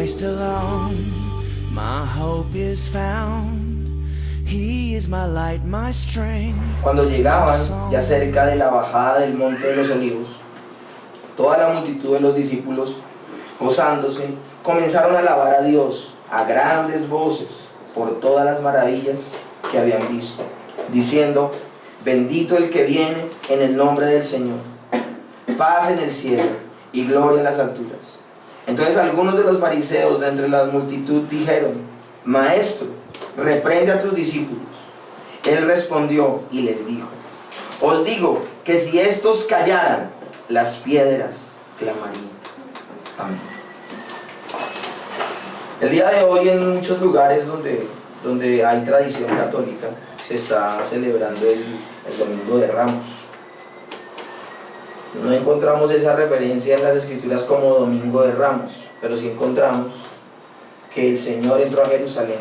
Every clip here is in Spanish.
Christ alone, my hope is found. He is my light, my strength. Cuando llegaban ya cerca de la bajada del monte de los olivos, toda la multitud de los discípulos, gozándose, comenzaron a alabar a Dios a grandes voces por todas las maravillas que habían visto, diciendo: bendito el que viene en el nombre del Señor, paz en el cielo y gloria en las alturas. Entonces algunos de los fariseos de entre la multitud dijeron: Maestro, reprende a tus discípulos. Él respondió y les dijo: os digo que si estos callaran, las piedras clamarían. Amén. El día de hoy, en muchos lugares donde hay tradición católica, se está celebrando el Domingo de Ramos. No encontramos esa referencia en las Escrituras como Domingo de Ramos, pero sí encontramos que el Señor entró a Jerusalén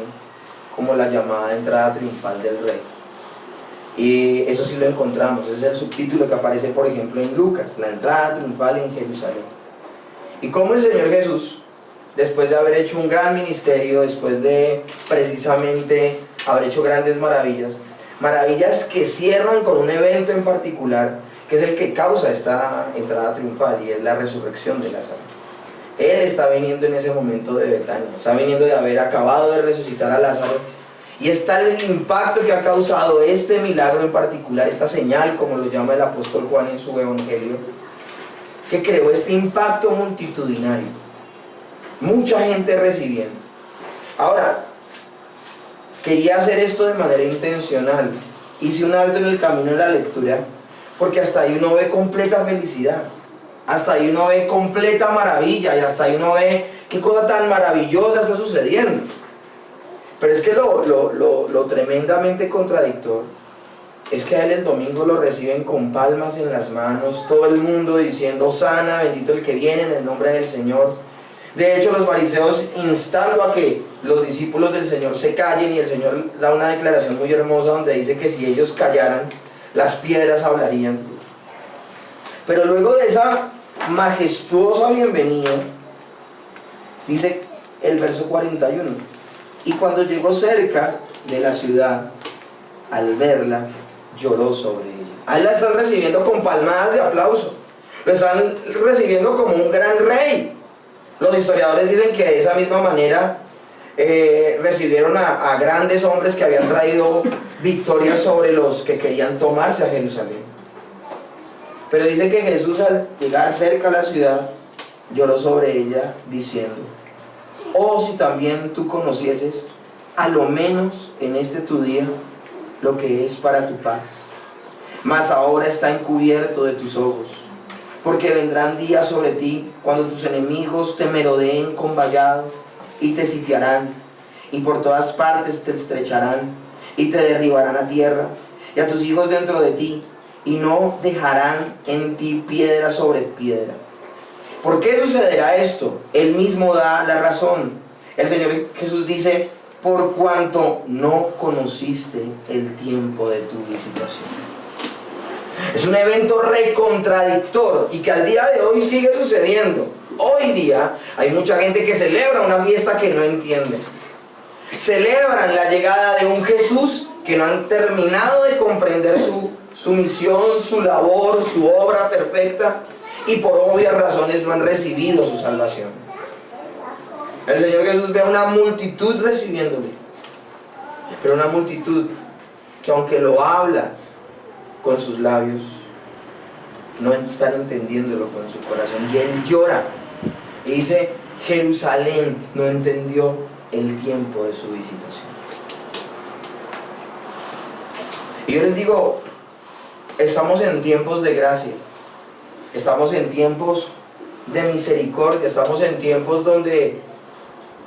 como la llamada entrada triunfal del Rey. Y eso sí lo encontramos, ese es el subtítulo que aparece, por ejemplo, en Lucas, la entrada triunfal en Jerusalén. Y cómo el Señor Jesús, después de haber hecho un gran ministerio, después de precisamente haber hecho grandes maravillas, maravillas que cierran con un evento en particular, que es el que causa esta entrada triunfal, y es la resurrección de Lázaro. Él está viniendo en ese momento de Betania, está viniendo de haber acabado de resucitar a Lázaro, y está el impacto que ha causado este milagro en particular, esta señal, como lo llama el apóstol Juan en su evangelio, que creó este impacto multitudinario, mucha gente recibiendo. Ahora, quería hacer esto de manera intencional, hice un alto en el camino de la lectura, porque hasta ahí uno ve completa felicidad, hasta ahí uno ve completa maravilla, y hasta ahí uno ve qué cosa tan maravillosa está sucediendo. Pero es que lo tremendamente contradictorio es que a él el domingo lo reciben con palmas en las manos, todo el mundo diciendo: Hosana, bendito el que viene en el nombre del Señor. De hecho, los fariseos instando a que los discípulos del Señor se callen, y el Señor da una declaración muy hermosa donde dice que si ellos callaran, las piedras hablarían. Pero luego de esa majestuosa bienvenida, dice el verso 41: y cuando llegó cerca de la ciudad, al verla, lloró sobre ella. A él la están recibiendo con palmadas de aplauso, lo están recibiendo como un gran rey. Los historiadores dicen que de esa misma manera recibieron a grandes hombres que habían traído victorias sobre los que querían tomarse a Jerusalén. Pero dice que Jesús, al llegar cerca a la ciudad, lloró sobre ella diciendo: oh, si también tú conocieses, a lo menos en este tu día, lo que es para tu paz. Mas ahora está encubierto de tus ojos, porque vendrán días sobre ti cuando tus enemigos te merodeen con vallado y te sitiarán, y por todas partes te estrecharán y te derribarán a tierra, y a tus hijos dentro de ti, y no dejarán en ti piedra sobre piedra. ¿Por qué sucederá esto? Él mismo da la razón. El Señor Jesús dice: por cuanto no conociste el tiempo de tu visitación. Es un evento recontradictor y que al día de hoy sigue sucediendo. Hoy día hay mucha gente que celebra una fiesta que no entiende. Celebran la llegada de un Jesús que no han terminado de comprender su misión, su labor, su obra perfecta, y por obvias razones no han recibido su salvación. El Señor Jesús ve a una multitud recibiéndole, pero una multitud que, aunque lo habla con sus labios, no están entendiéndolo con su corazón, y él llora y dice: Jerusalén no entendió el tiempo de su visitación. Y yo les digo, estamos en tiempos de gracia, estamos en tiempos de misericordia, estamos en tiempos donde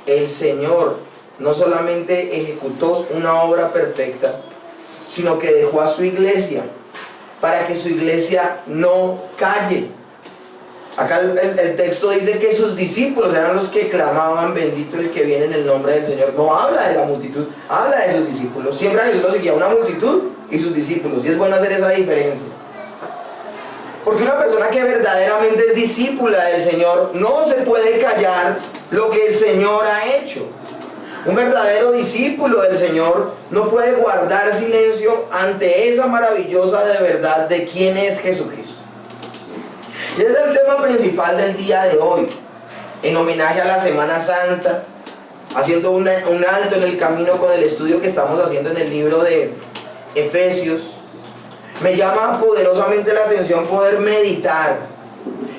el Señor no solamente ejecutó una obra perfecta, sino que dejó a su iglesia para que su iglesia no calle. Acá el texto dice que sus discípulos eran los que clamaban: bendito el que viene en el nombre del Señor. No habla de la multitud, habla de sus discípulos. Siempre a Jesús lo seguía una multitud y sus discípulos, y es bueno hacer esa diferencia, porque una persona que verdaderamente es discípula del Señor no se puede callar lo que el Señor ha hecho. Un verdadero discípulo del Señor no puede guardar silencio ante esa maravillosa de verdad de quién es Jesucristo. Y ese es el tema principal del día de hoy, en homenaje a la Semana Santa, haciendo un alto en el camino con el estudio que estamos haciendo en el libro de Efesios. Me llama poderosamente la atención poder meditar.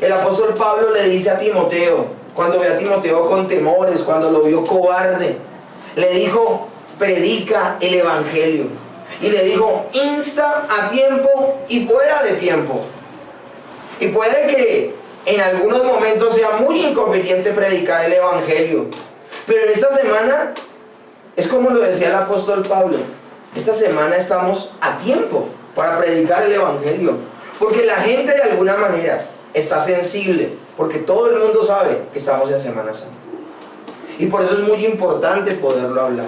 El apóstol Pablo le dice a Timoteo, cuando ve a Timoteo con temores, cuando lo vio cobarde, le dijo, predica el evangelio. Y le dijo, insta a tiempo y fuera de tiempo. Y puede que en algunos momentos sea muy inconveniente predicar el evangelio. Pero en esta semana, es como lo decía el apóstol Pablo, esta semana estamos a tiempo para predicar el evangelio. Porque la gente de alguna manera está sensible, porque todo el mundo sabe que estamos en Semana Santa. Y por eso es muy importante poderlo hablar.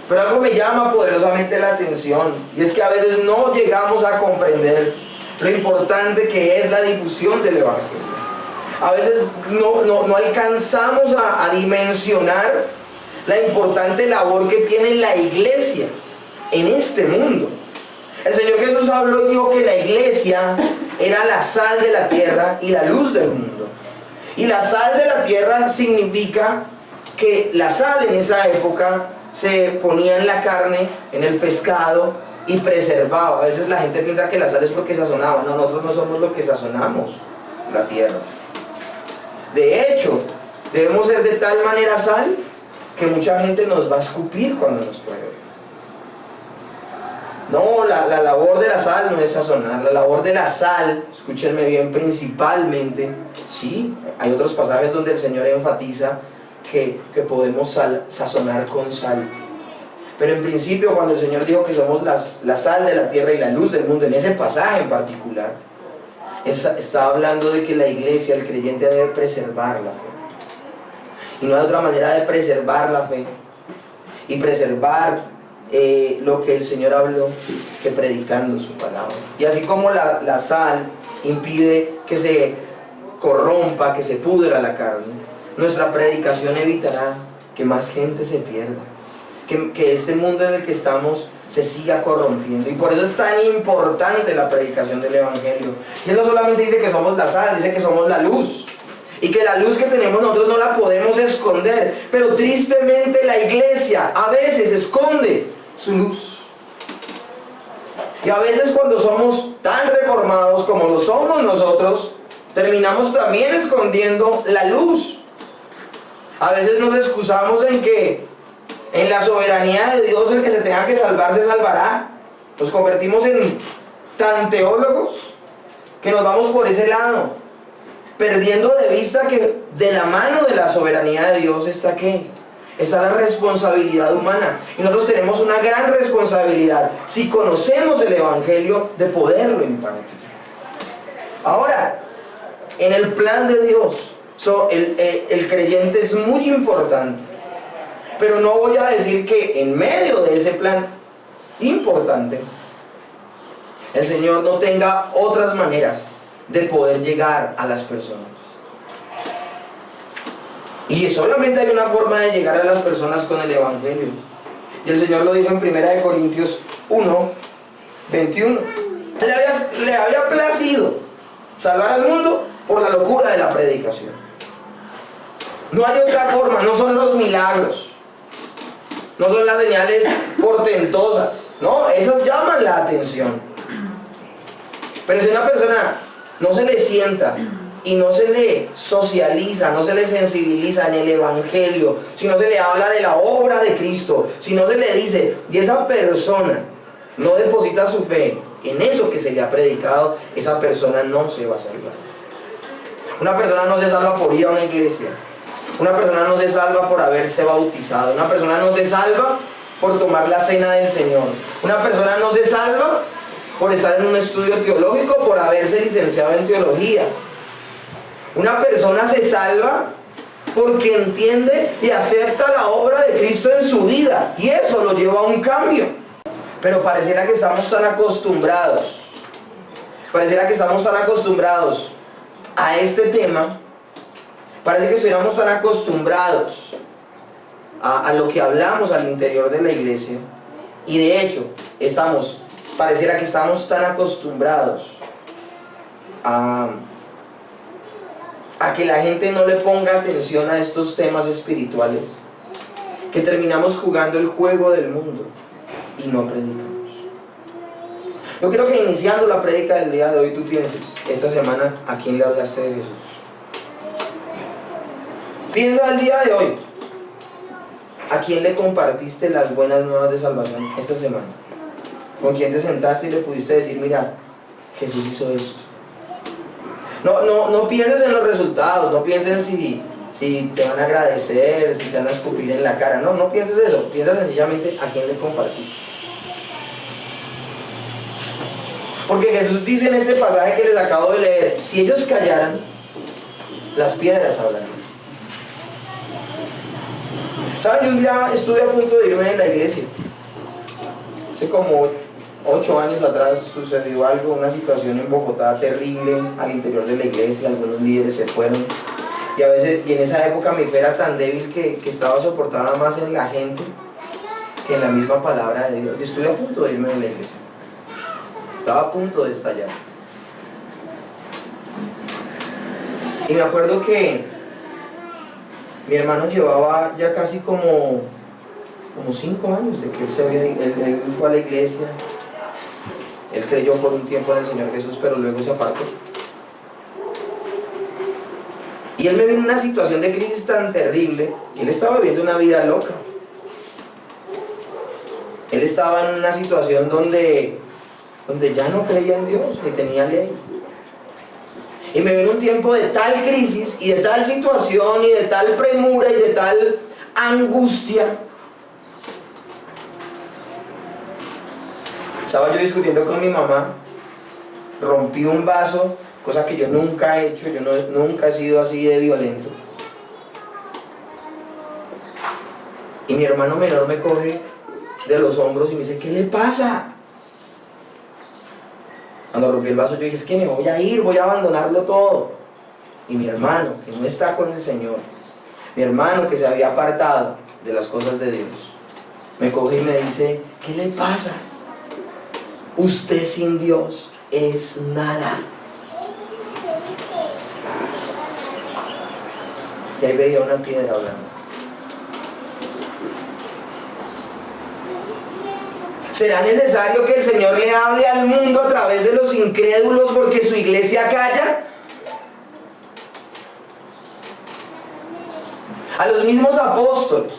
Pero algo me llama poderosamente la atención, y es que a veces no llegamos a comprender lo importante que es la difusión del evangelio. A veces no alcanzamos a dimensionar la importante labor que tiene la iglesia en este mundo. El Señor Jesús habló y dijo que la iglesia era la sal de la tierra y la luz del mundo. Y la sal de la tierra significa que la sal en esa época se ponía en la carne, en el pescado y preservaba. A veces la gente piensa que la sal es porque sazonaba. No, nosotros no somos los que sazonamos la tierra. De hecho, debemos ser de tal manera sal que mucha gente nos va a escupir cuando nos pruebe. No, la labor de la sal no es sazonar. La labor de la sal, escúchenme bien, principalmente, sí, hay otros pasajes donde el Señor enfatiza que podemos sazonar con sal. Pero en principio, cuando el Señor dijo que somos la sal de la tierra y la luz del mundo, en ese pasaje en particular, está hablando de que la iglesia, el creyente, debe preservar la fe. Y no hay otra manera de preservar la fe y preservar lo que el Señor habló que predicando su palabra. Y así como la sal impide que se corrompa, que se pudra la carne, nuestra predicación evitará que más gente se pierda, que este mundo en el que estamos se siga corrompiendo. Y por eso es tan importante la predicación del evangelio. Y Él no solamente dice que somos la sal, dice que somos la luz. Y que la luz que tenemos nosotros no la podemos esconder. Pero tristemente la iglesia a veces esconde su luz. Y a veces cuando somos tan reformados como lo somos nosotros, terminamos también escondiendo la luz. A veces nos excusamos en que en la soberanía de Dios el que se tenga que salvar se salvará. Nos convertimos en tan teólogos que nos vamos por ese lado, perdiendo de vista que de la mano de la soberanía de Dios está ¿qué? Está la responsabilidad humana. Y nosotros tenemos una gran responsabilidad, si conocemos el evangelio, de poderlo impartir. Ahora, en el plan de Dios, el creyente es muy importante. Pero no voy a decir que en medio de ese plan importante, el Señor no tenga otras maneras de poder llegar a las personas. Y solamente hay una forma de llegar a las personas con el evangelio. Y el Señor lo dijo en 1 Corintios 1, 21. Le había placido salvar al mundo por la locura de la predicación. No hay otra forma, no son los milagros, no son las señales portentosas, no, esas llaman la atención. Pero si una persona no se le sienta y no se le socializa, no se le sensibiliza en el evangelio, si no se le habla de la obra de Cristo, si no se le dice, y esa persona no deposita su fe en eso que se le ha predicado, esa persona no se va a salvar. Una persona no se salva por ir a una iglesia. Una persona no se salva por haberse bautizado. Una persona no se salva por tomar la cena del Señor. Una persona no se salva por estar en un estudio teológico, por haberse licenciado en teología. Una persona se salva porque entiende y acepta la obra de Cristo en su vida. Y eso lo lleva a un cambio. Pero pareciera que estamos tan acostumbrados. Pareciera que estamos tan acostumbrados a este tema Parece que estuviéramos tan acostumbrados a lo que hablamos al interior de la iglesia, y de hecho pareciera que estamos tan acostumbrados a que la gente no le ponga atención a estos temas espirituales, que terminamos jugando el juego del mundo y no predicamos. Yo creo que iniciando la prédica del día de hoy, tú pienses, esta semana, ¿a quién le hablaste de Jesús? Piensa el día de hoy, ¿a quién le compartiste las buenas nuevas de salvación esta semana? ¿Con quién te sentaste y le pudiste decir, mira, Jesús hizo esto? No pienses en los resultados, no pienses si te van a agradecer, si te van a escupir en la cara. No pienses eso, piensa sencillamente a quién le compartiste. Porque Jesús dice en este pasaje que les acabo de leer, si ellos callaran, las piedras hablarían. ¿Saben? Yo un día estuve a punto de irme de la iglesia. Hace como 8 años atrás sucedió algo, una situación en Bogotá terrible al interior de la iglesia, algunos líderes se fueron. Y en esa época mi fe era tan débil que estaba soportada más en la gente que en la misma palabra de Dios. Y estuve a punto de irme de la iglesia. Estaba a punto de estallar. Y me acuerdo que mi hermano llevaba ya casi como 5 años de que él fue a la iglesia. Él creyó por un tiempo en el Señor Jesús, pero luego se apartó. Y él me vio en una situación de crisis tan terrible, y él estaba viviendo una vida loca. Él estaba en una situación donde ya no creía en Dios, ni tenía ley. Y me vio en un tiempo de tal crisis, y de tal situación, y de tal premura, y de tal angustia. Estaba yo discutiendo con mi mamá, rompí un vaso, cosa que yo nunca he hecho, nunca he sido así de violento. Y mi hermano menor me coge de los hombros y me dice, ¿qué le pasa? Cuando rompí el vaso yo dije, es que me voy a ir, voy a abandonarlo todo. Y mi hermano, que no está con el Señor, mi hermano que se había apartado de las cosas de Dios, me coge y me dice, ¿qué le pasa? Usted sin Dios es nada. Y ahí veía una piedra hablando. ¿Será necesario que el Señor le hable al mundo a través de los incrédulos porque su iglesia calla? A los mismos apóstoles,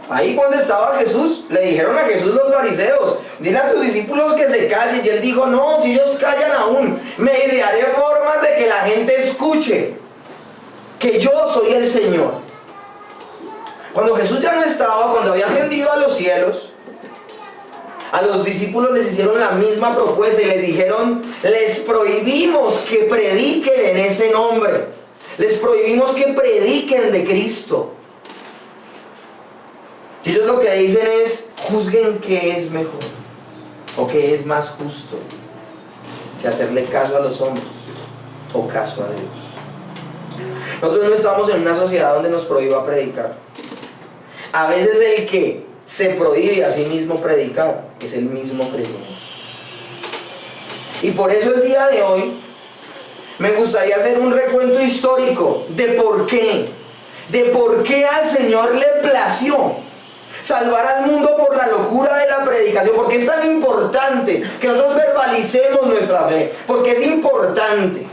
ahí cuando estaba Jesús, le dijeron a Jesús los fariseos, dile a tus discípulos que se callen. Y él dijo, no, si ellos callan aún, me idearé formas de que la gente escuche que yo soy el Señor. Cuando Jesús ya no estaba, cuando había ascendido a los cielos, a los discípulos les hicieron la misma propuesta y les dijeron, les prohibimos que prediquen en ese nombre, les prohibimos que prediquen de Cristo. Y ellos lo que dicen es, juzguen qué es mejor o qué es más justo, si hacerle caso a los hombres o caso a Dios. Nosotros no estamos en una sociedad donde nos prohíba predicar. A veces el que se prohíbe a sí mismo predicar es el mismo creyente. Y por eso el día de hoy me gustaría hacer un recuento histórico de por qué al Señor le plació salvar al mundo por la locura de la predicación. Porque es tan importante que nosotros verbalicemos nuestra fe, porque es importante.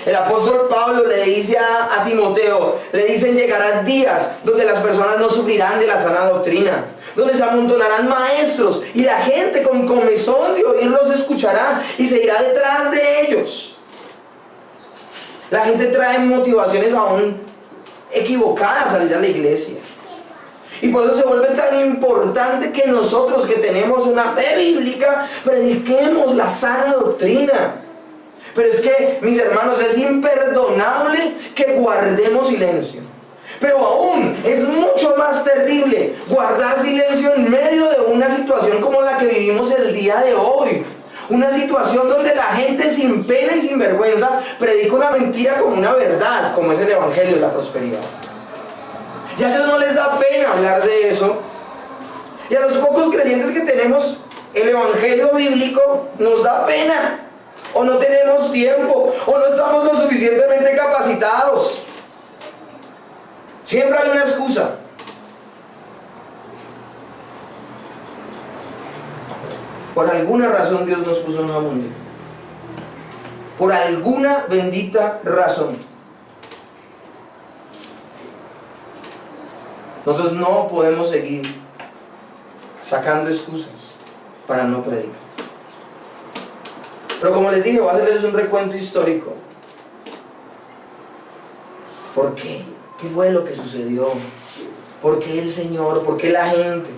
El apóstol Pablo le dice a Timoteo, le dicen, llegarán días donde las personas no sufrirán de la sana doctrina, donde se amontonarán maestros y la gente con comezón de oírlos escuchará y se irá detrás de ellos. La gente trae motivaciones aún equivocadas a salir a la iglesia. Y por eso se vuelve tan importante que nosotros que tenemos una fe bíblica prediquemos la sana doctrina. Pero es que, mis hermanos, es imperdonable que guardemos silencio. Pero aún es mucho más terrible guardar silencio en medio de una situación como la que vivimos el día de hoy. Una situación donde la gente sin pena y sin vergüenza predica una mentira como una verdad, como es el evangelio de la prosperidad. Ya a ellos no les da pena hablar de eso. Y a los pocos creyentes que tenemos el evangelio bíblico nos da pena. O no tenemos tiempo, o no estamos lo suficientemente capacitados. Siempre hay una excusa. Por alguna razón Dios nos puso en una mundo. Por alguna bendita razón. Nosotros no podemos seguir sacando excusas para no predicar. Pero como les dije, voy a hacerles un recuento histórico. ¿Por qué? ¿Qué fue lo que sucedió? ¿Por qué el Señor? ¿Por qué la gente?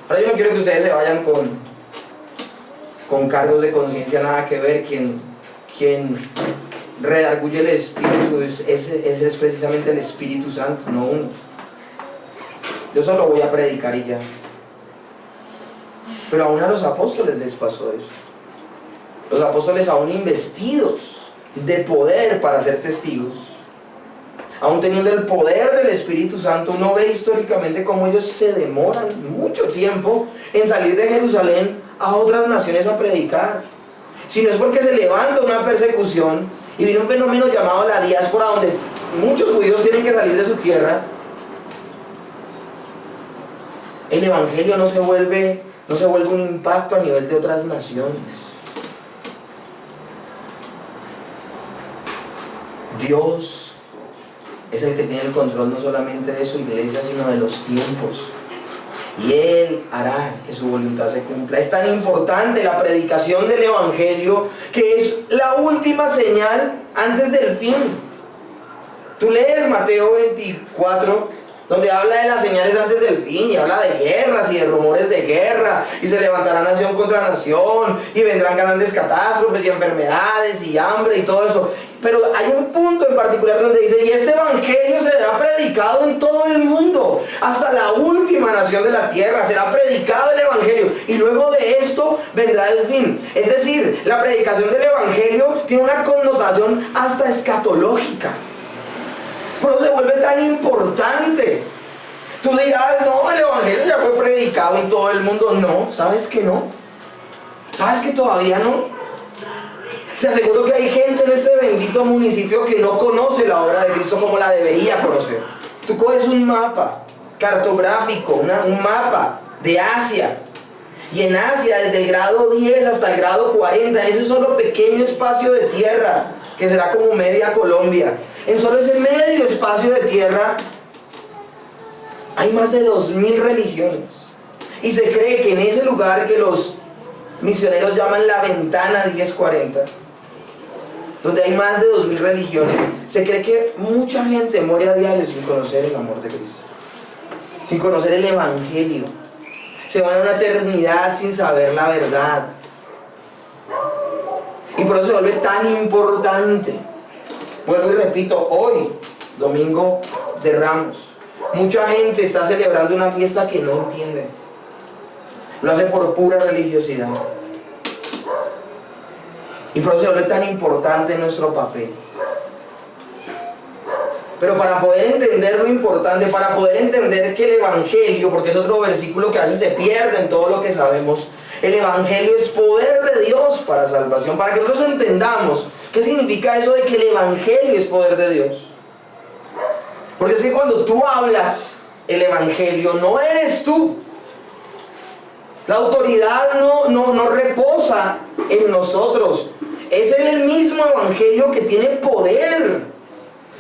Ahora yo no quiero que ustedes se vayan con cargos de conciencia, nada que ver. Quien redarguye el Espíritu es precisamente el Espíritu Santo, no uno. Yo solo voy a predicar y ya. Pero aún a los apóstoles les pasó eso. Los apóstoles, aún investidos de poder para ser testigos, aún teniendo el poder del Espíritu Santo, uno ve históricamente cómo ellos se demoran mucho tiempo en salir de Jerusalén a otras naciones a predicar. Si no es porque se levanta una persecución y viene un fenómeno llamado la diáspora, donde muchos judíos tienen que salir de su tierra, el evangelio no se vuelve un impacto a nivel de otras naciones. Dios es el que tiene el control no solamente de su iglesia, sino de los tiempos. Y Él hará que su voluntad se cumpla. Es tan importante la predicación del evangelio que es la última señal antes del fin. Tú lees Mateo 24, donde habla de las señales antes del fin, y habla de guerras y de rumores de guerra, y se levantará nación contra nación, y vendrán grandes catástrofes y enfermedades y hambre y todo eso. Pero hay un punto en particular donde dice: y este evangelio será predicado en todo el mundo, hasta la última nación de la tierra será predicado el evangelio, y luego de esto vendrá el fin. Es decir, la predicación del evangelio tiene una connotación hasta escatológica. Por eso se vuelve tan importante. Tú dirás: no, el evangelio ya fue predicado en todo el mundo. No, ¿sabes que no? ¿Sabes que todavía no? Te aseguro que hay gente en este bendito municipio que no conoce la obra de Cristo como la debería conocer. Tú coges un mapa cartográfico, un mapa de Asia, y en Asia, desde el grado 10 hasta el grado 40, en ese solo pequeño espacio de tierra, que será como media Colombia, en solo ese medio espacio de tierra hay más de 2000 religiones. Y se cree que en ese lugar, que los misioneros llaman la ventana 1040, donde hay más de 2000 religiones, se cree que mucha gente muere a diario sin conocer el amor de Cristo, sin conocer el evangelio. Se van a una eternidad sin saber la verdad. Y por eso se vuelve tan importante. Vuelvo y repito, hoy, domingo de Ramos, mucha gente está celebrando una fiesta que no entiende. Lo hace por pura religiosidad. Y por eso se vuelve tan importante nuestro papel. Pero para poder entender lo importante, para poder entender que el evangelio, porque es otro versículo que a veces se pierde en todo lo que sabemos, el evangelio es poder de Dios para salvación. Para que nosotros entendamos qué significa eso de que el evangelio es poder de Dios. Porque es que cuando tú hablas el evangelio, no eres tú. La autoridad no reposa en nosotros. Es el mismo evangelio que tiene poder.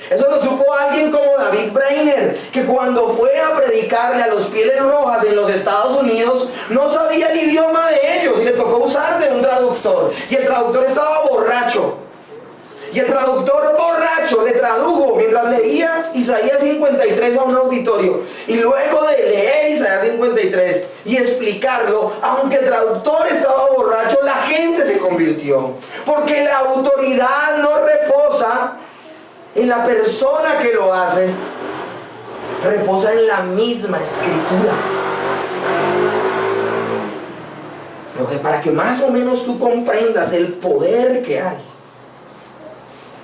Eso lo supo alguien como David Brainerd, que cuando fue a predicarle a los Pieles Rojas en los Estados Unidos, no sabía el idioma de ellos y le tocó usar de un traductor. Y el traductor estaba borracho. Y el traductor borracho le tradujo mientras leía Isaías 53 a un auditorio. Y luego de leer Isaías 53 y explicarlo, aunque el traductor estaba borracho, la gente se convirtió. Porque la autoridad no reposa en la persona que lo hace, reposa en la misma escritura. Pero que para que más o menos tú comprendas el poder que hay,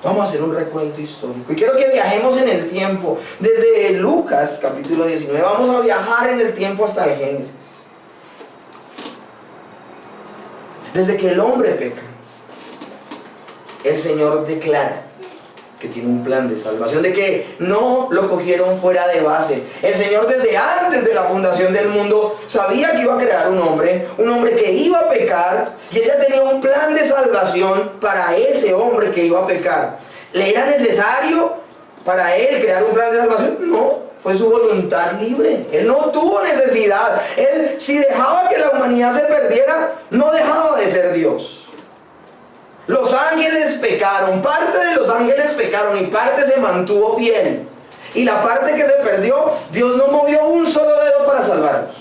vamos a hacer un recuento histórico. Y quiero que viajemos en el tiempo. Desde Lucas, capítulo 19, vamos a viajar en el tiempo hasta el Génesis. Desde que el hombre peca, el Señor declara que tiene un plan de salvación, de que no lo cogieron fuera de base. El Señor desde antes de la fundación del mundo sabía que iba a crear un hombre que iba a pecar, y Él ya tenía un plan de salvación para ese hombre que iba a pecar. ¿Le era necesario para Él crear un plan de salvación? No, fue su voluntad libre. Él no tuvo necesidad. Él, si dejaba que la humanidad se perdiera, no dejaba de ser Dios. Los ángeles pecaron, parte de los ángeles pecaron y parte se mantuvo fiel. Y la parte que se perdió, Dios no movió un solo dedo para salvarlos.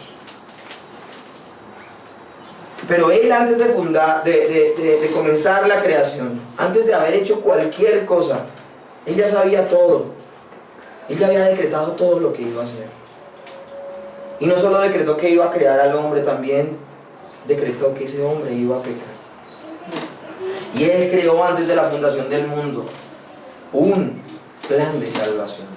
Pero Él, antes de comenzar la creación, antes de haber hecho cualquier cosa, Él ya sabía todo. Él ya había decretado todo lo que iba a hacer. Y no solo decretó que iba a crear al hombre, también decretó que ese hombre iba a pecar. Y Él creó antes de la fundación del mundo un plan de salvación.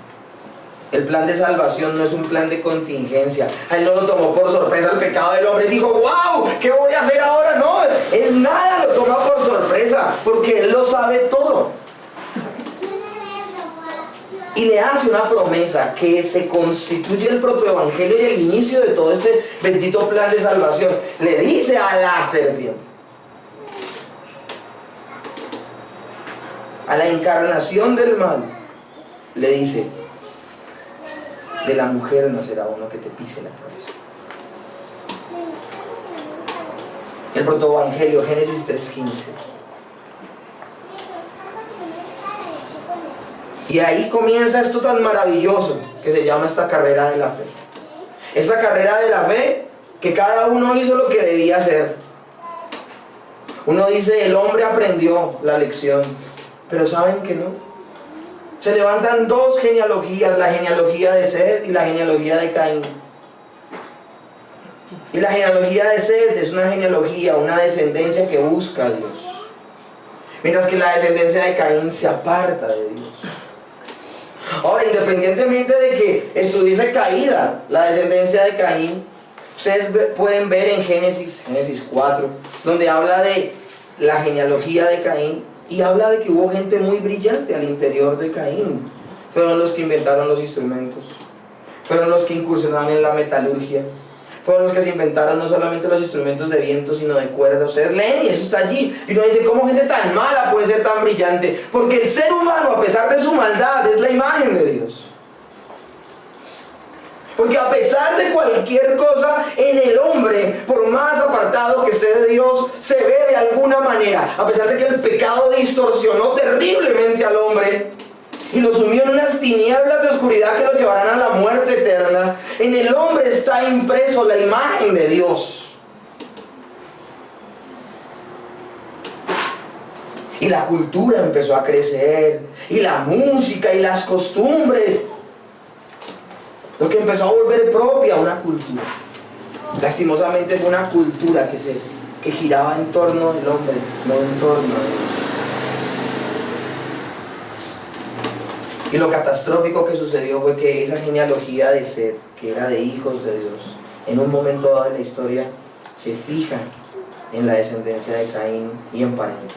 El plan de salvación no es un plan de contingencia. A Él no lo tomó por sorpresa el pecado del hombre y dijo, wow, ¿qué voy a hacer ahora? No, Él nada lo toma por sorpresa, porque Él lo sabe todo. Y le hace una promesa que se constituye el propio evangelio y el inicio de todo este bendito plan de salvación. Le dice a la serpiente, a la encarnación del mal, le dice, de la mujer nacerá uno que te pise la cabeza. El protoevangelio, Génesis 3:15. Y ahí comienza esto tan maravilloso que se llama esta carrera de la fe. Esta carrera de la fe que cada uno hizo lo que debía hacer. Uno dice, el hombre aprendió la lección, pero ¿saben que no? Se levantan dos genealogías, la genealogía de Set y la genealogía de Caín. Y la genealogía de Set es una genealogía, una descendencia que busca a Dios, mientras que la descendencia de Caín se aparta de Dios. Ahora, independientemente de que estuviese caída la descendencia de Caín, ustedes pueden ver en Génesis 4, donde habla de la genealogía de Caín, y habla de que hubo gente muy brillante al interior de Caín. Fueron los que inventaron los instrumentos, fueron los que incursionaron en la metalurgia, fueron los que se inventaron no solamente los instrumentos de viento, sino de cuerda. Ustedes leen y eso está allí. Y uno dice, ¿cómo gente tan mala puede ser tan brillante? Porque el ser humano, a pesar de su maldad, es la imagen de Dios. Porque a pesar de cualquier cosa en el hombre, por más apartado que esté de Dios, se ve de alguna manera. A pesar de que el pecado distorsionó terriblemente al hombre y lo sumió en unas tinieblas de oscuridad que lo llevarán a la muerte eterna, en el hombre está impreso la imagen de Dios. Y la cultura empezó a crecer, y la música y las costumbres, lo que empezó a volver propia una cultura. Lastimosamente fue una cultura que giraba en torno del hombre, no en torno a Dios. Y lo catastrófico que sucedió fue que esa genealogía de Set, que era de hijos de Dios, en un momento dado de la historia, se fija en la descendencia de Caín y en pariente.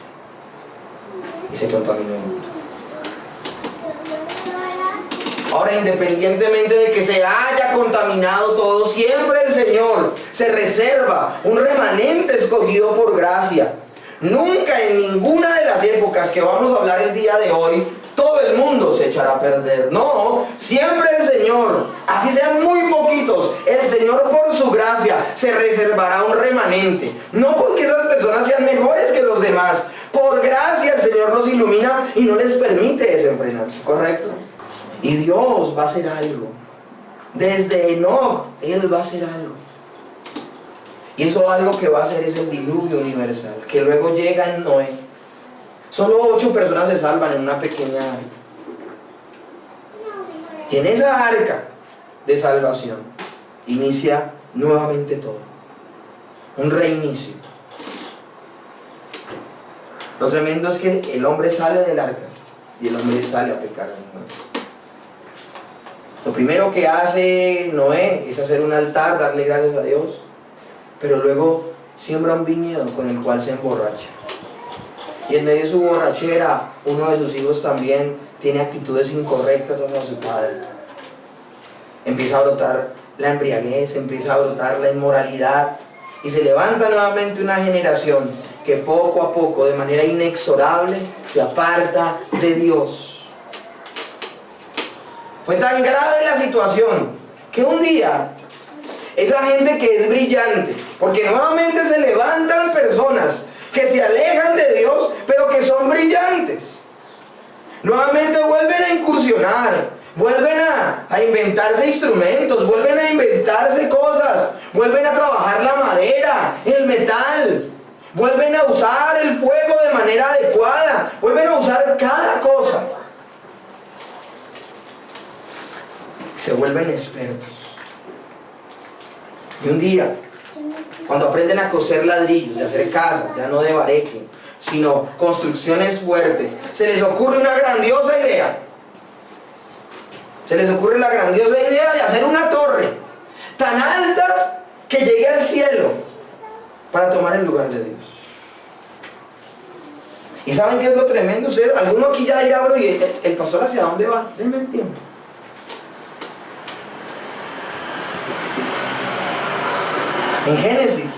Y se contaminó el mundo. Ahora, independientemente de que se haya contaminado todo, siempre el Señor se reserva un remanente escogido por gracia. Nunca en ninguna de las épocas que vamos a hablar el día de hoy, todo el mundo se echará a perder. No, siempre el Señor, así sean muy poquitos, el Señor por su gracia se reservará un remanente. No porque esas personas sean mejores que los demás. Por gracia el Señor los ilumina y no les permite desenfrenarse, ¿correcto? Y Dios va a hacer algo. Desde Enoc, Él va a hacer algo. Y eso algo que va a hacer es el diluvio universal, que luego llega en Noé. Solo 8 personas se salvan en una pequeña arca. Y en esa arca de salvación inicia nuevamente todo. Un reinicio. Lo tremendo es que el hombre sale del arca y el hombre sale a pecar de nuevo. Lo primero que hace Noé es hacer un altar, darle gracias a Dios, pero luego siembra un viñedo con el cual se emborracha. Y en medio de su borrachera, uno de sus hijos también tiene actitudes incorrectas hacia su padre. Empieza a brotar la embriaguez, empieza a brotar la inmoralidad, y se levanta nuevamente una generación que poco a poco, de manera inexorable, se aparta de Dios. Fue tan grave la situación que un día esa gente que es brillante, porque nuevamente se levantan personas que se alejan de Dios, pero que son brillantes, nuevamente vuelven a incursionar, vuelven a inventarse instrumentos, vuelven a inventarse cosas, vuelven a trabajar la madera, el metal, vuelven a usar el fuego de manera adecuada, vuelven a usar cada cosa. Se vuelven expertos. Y un día, cuando aprenden a coser ladrillos, de hacer casas, ya no de bareque, sino construcciones fuertes, se les ocurre una grandiosa idea. Se les ocurre la grandiosa idea de hacer una torre tan alta que llegue al cielo para tomar el lugar de Dios. ¿Y saben qué es lo tremendo? Ustedes, alguno aquí ya dirá, bro, ¿y el pastor hacia dónde va? Denme el tiempo. En Génesis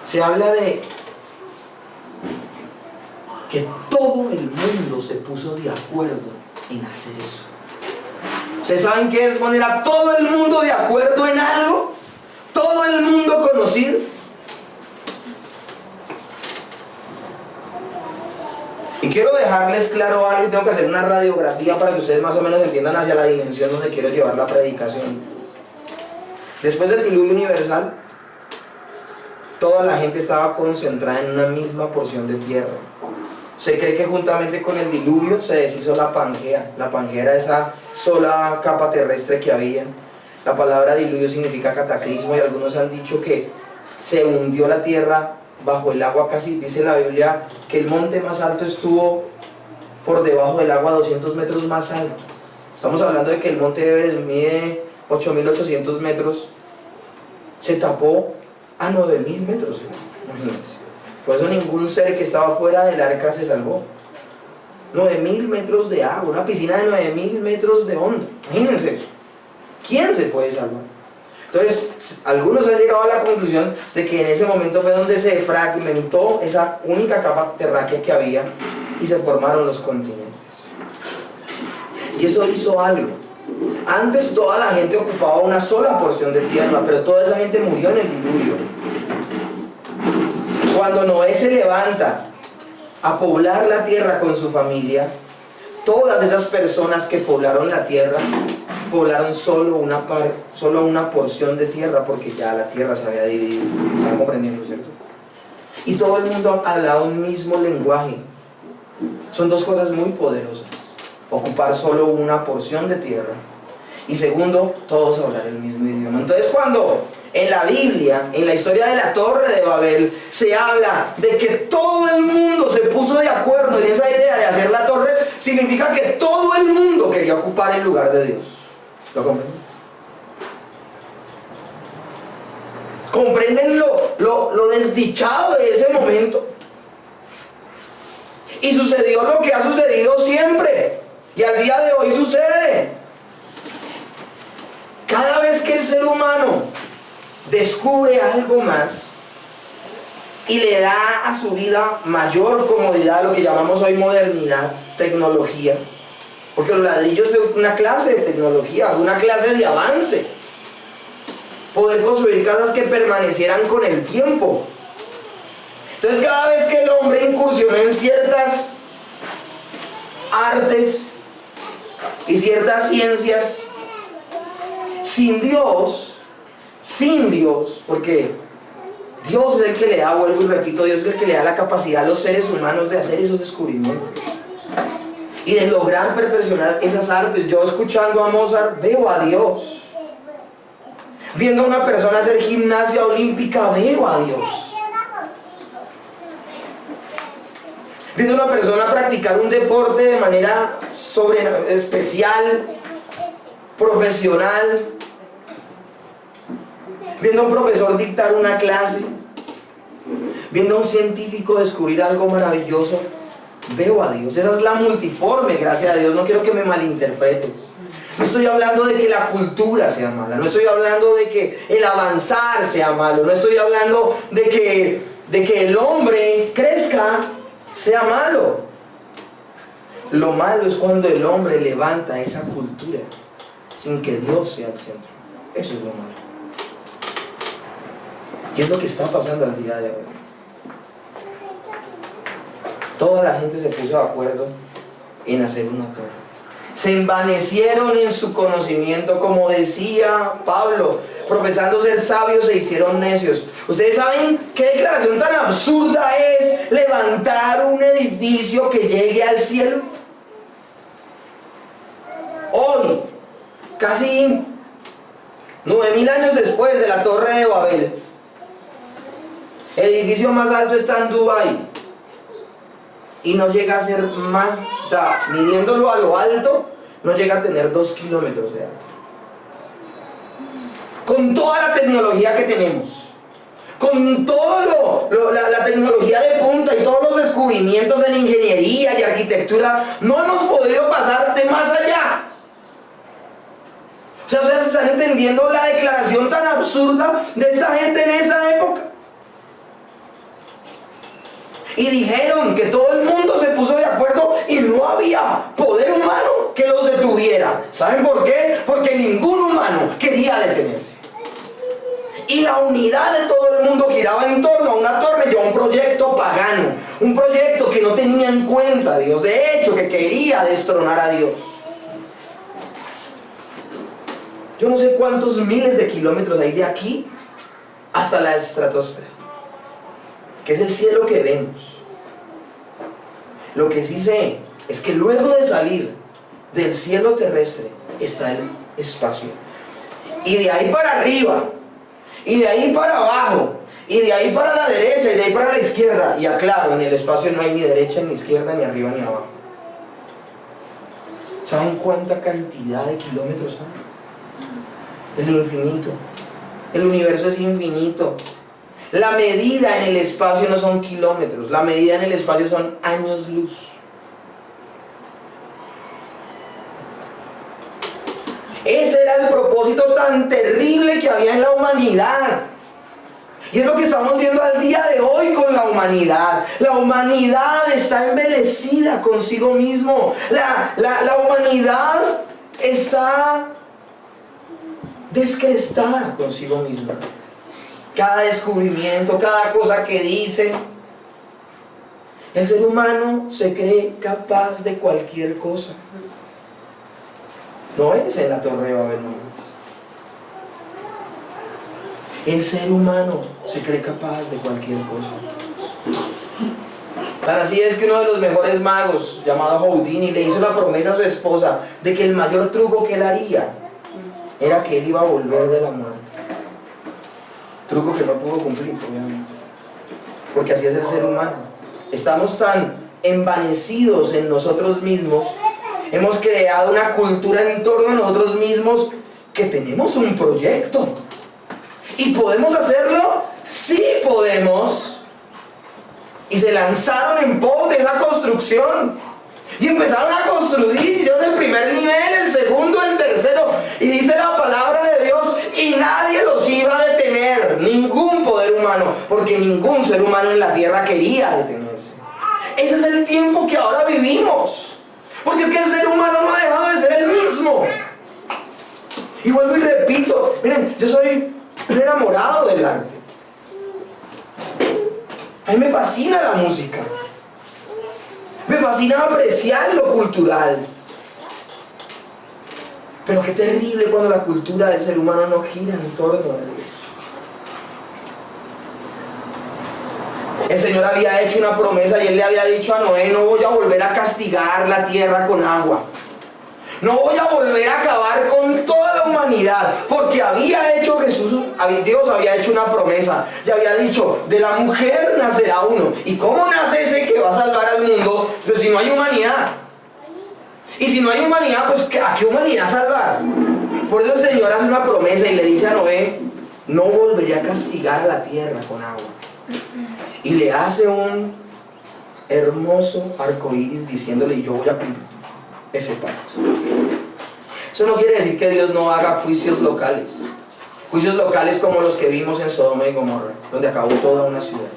se habla de que todo el mundo se puso de acuerdo en hacer eso. ¿Ustedes saben qué es poner a todo el mundo de acuerdo en algo? Todo el mundo conocido. Y quiero dejarles claro algo, y tengo que hacer una radiografía para que ustedes más o menos entiendan hacia la dimensión donde quiero llevar la predicación. Después del diluvio universal, toda la gente estaba concentrada en una misma porción de tierra. Se cree que juntamente con el diluvio se deshizo la Pangea. La Pangea era esa sola capa terrestre que había. La palabra diluvio significa cataclismo, y algunos han dicho que se hundió la tierra bajo el agua casi. Dice la Biblia que el monte más alto estuvo por debajo del agua 200 metros más alto. Estamos hablando de que el monte Everest mide 8.800 metros, se tapó a 9.000 metros, imagínense. Por eso ningún ser que estaba fuera del arca se salvó. 9.000 metros de agua, una piscina de 9.000 metros de hondo, imagínense eso. ¿Quién se puede salvar? Entonces, algunos han llegado a la conclusión de que en ese momento fue donde se fragmentó esa única capa terráquea que había y se formaron los continentes. Y eso hizo algo. Antes toda la gente ocupaba una sola porción de tierra, pero toda esa gente murió en el diluvio. Cuando Noé se levanta a poblar la tierra con su familia, todas esas personas que poblaron la tierra, poblaron solo una porción de tierra, porque ya la tierra se había dividido. ¿Están comprendiendo, cierto? Y todo el mundo hablaba un mismo lenguaje. Son dos cosas muy poderosas: ocupar solo una porción de tierra, y segundo, todos hablar el mismo idioma. Entonces, cuando en la Biblia, en la historia de la Torre de Babel, se habla de que todo el mundo se puso de acuerdo en esa idea de hacer la torre, significa que todo el mundo quería ocupar el lugar de Dios. ¿Lo comprenden? ¿Comprenden lo desdichado de ese momento? Y sucedió lo que ha sucedido siempre, y al día de hoy sucede. Cada vez que el ser humano descubre algo más y le da a su vida mayor comodidad, lo que llamamos hoy modernidad, tecnología, porque los ladrillos de una clase de tecnología, de una clase de avance, poder construir casas que permanecieran con el tiempo. Entonces, cada vez que el hombre incursionó en ciertas artes y ciertas ciencias, sin Dios, porque Dios es el que le da, vuelvo y repito, Dios es el que le da la capacidad a los seres humanos de hacer esos descubrimientos y de lograr perfeccionar esas artes. Yo, escuchando a Mozart, veo a Dios. Viendo a una persona hacer gimnasia olímpica, veo a Dios. viendo a una persona practicar un deporte de manera especial, profesional, viendo a un profesor dictar una clase, viendo a un científico descubrir algo maravilloso, veo a Dios. Esa es la multiforme, gracias a Dios. No quiero que me malinterpretes. No estoy hablando de que la cultura sea mala, no estoy hablando de que el avanzar sea malo, no estoy hablando de que el hombre crezca sea malo. Lo malo es cuando el hombre levanta esa cultura sin que Dios sea el centro. Eso es lo malo. Y es lo que está pasando al día de hoy. Toda la gente se puso de acuerdo en hacer una torre. Se envanecieron en su conocimiento, como decía Pablo, profesando ser sabios se hicieron necios. ¿Ustedes saben qué declaración tan absurda es levantar un edificio que llegue al cielo? Hoy, casi 9000 años después de la Torre de Babel, el edificio más alto está en Dubái y no llega a ser más, o sea, midiéndolo a lo alto, no llega a tener 2 kilómetros de alto. Con toda la tecnología que tenemos, con todo la tecnología de punta y todos los descubrimientos en ingeniería y arquitectura, no hemos podido pasar de más allá. O sea, ustedes están entendiendo la declaración tan absurda de esta gente en esa época. Y dijeron que todo el mundo se puso de acuerdo y no había poder humano que los detuviera. ¿Saben por qué? Porque ningún humano quería detenerse. Y la unidad de todo el mundo giraba en torno a una torre y a un proyecto pagano. Un proyecto que no tenía en cuenta a Dios. De hecho, que quería destronar a Dios. Yo no sé cuántos miles de kilómetros hay de aquí hasta la estratosfera, que es el cielo que vemos. Lo que sí sé es que luego de salir del cielo terrestre está el espacio. Y de ahí para arriba, y de ahí para abajo, y de ahí para la derecha, y de ahí para la izquierda. Y aclaro, en el espacio no hay ni derecha, ni izquierda, ni arriba, ni abajo. ¿Saben cuánta cantidad de kilómetros hay? El infinito. El universo es infinito. La medida en el espacio no son kilómetros, la medida en el espacio son años luz. Ese era el propósito tan terrible que había en la humanidad. Y es lo que estamos viendo al día de hoy con la humanidad. La humanidad está envelecida consigo mismo. La humanidad está descrestada consigo misma. Cada descubrimiento, cada cosa que dice, el ser humano se cree capaz de cualquier cosa. No es en la Torre de Babel, no es. El ser humano se cree capaz de cualquier cosa. Tan así es que uno de los mejores magos, llamado Houdini, le hizo la promesa a su esposa de que el mayor truco que él haría era que él iba a volver de la muerte. Truco que no pudo cumplir, obviamente. Porque así es el ser humano. Estamos tan envanecidos en nosotros mismos, hemos creado una cultura en torno a nosotros mismos, que tenemos un proyecto. ¿Y podemos hacerlo? Sí podemos. Y se lanzaron en pos de esa construcción. Y empezaron a construir, hicieron el primer nivel, el segundo, el tercero. Y dice la palabra de Dios, y nadie los iba a detener, ningún poder humano, porque ningún ser humano en la tierra quería detenerse. Ese es el tiempo que ahora vivimos. Porque es que el ser humano no ha dejado de ser el mismo. Y vuelvo y repito, miren, yo soy un enamorado del arte. A mí me fascina la música. Me fascina apreciar lo cultural. Pero qué terrible cuando la cultura del ser humano no gira en torno a Dios. El Señor había hecho una promesa y Él le había dicho a Noé: no voy a volver a castigar la tierra con agua. No voy a volver a acabar con toda la humanidad, porque Dios había hecho una promesa, y había dicho, de la mujer nacerá uno. ¿Y cómo nace ese que va a salvar al mundo? Pues si no hay humanidad. Y si no hay humanidad, pues ¿a qué humanidad salvar? Por eso el Señor hace una promesa y le dice a Noé, no volveré a castigar a la tierra con agua. Y le hace un hermoso arco iris diciéndole, yo voy a cumplir ese pacto. Eso no quiere decir que Dios no haga juicios locales. Juicios locales como los que vimos en Sodoma y Gomorra, donde acabó toda una ciudad.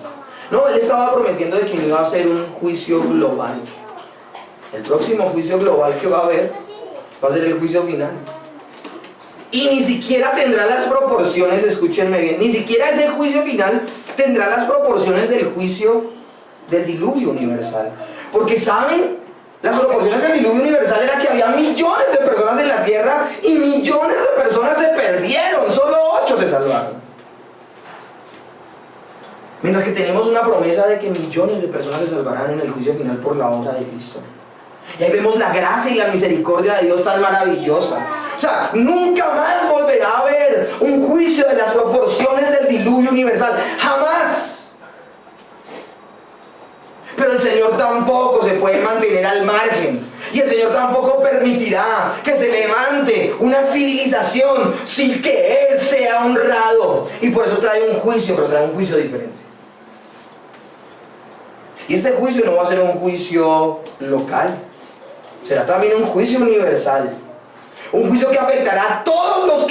No, Él estaba prometiendo de que no iba a hacer un juicio global. El próximo juicio global que va a haber va a ser el juicio final. Y ni siquiera tendrá las proporciones, escúchenme bien, ni siquiera ese juicio final tendrá las proporciones del juicio del diluvio universal. Porque ¿saben? Las proporciones del diluvio universal era que había millones de personas en la tierra y millones de personas se perdieron, solo 8 se salvaron. Mientras que tenemos una promesa de que millones de personas se salvarán en el juicio final por la obra de Cristo. Y ahí vemos la gracia y la misericordia de Dios tan maravillosa. O sea, nunca más volverá a haber un juicio de las proporciones del diluvio universal. ¡Jamás! Pero el Señor tampoco se puede mantener al margen. Y el Señor tampoco permitirá que se levante una civilización sin que Él sea honrado. Y por eso trae un juicio, pero trae un juicio diferente. Y este juicio no va a ser un juicio local. Será también un juicio universal. Un juicio que afectará a todos los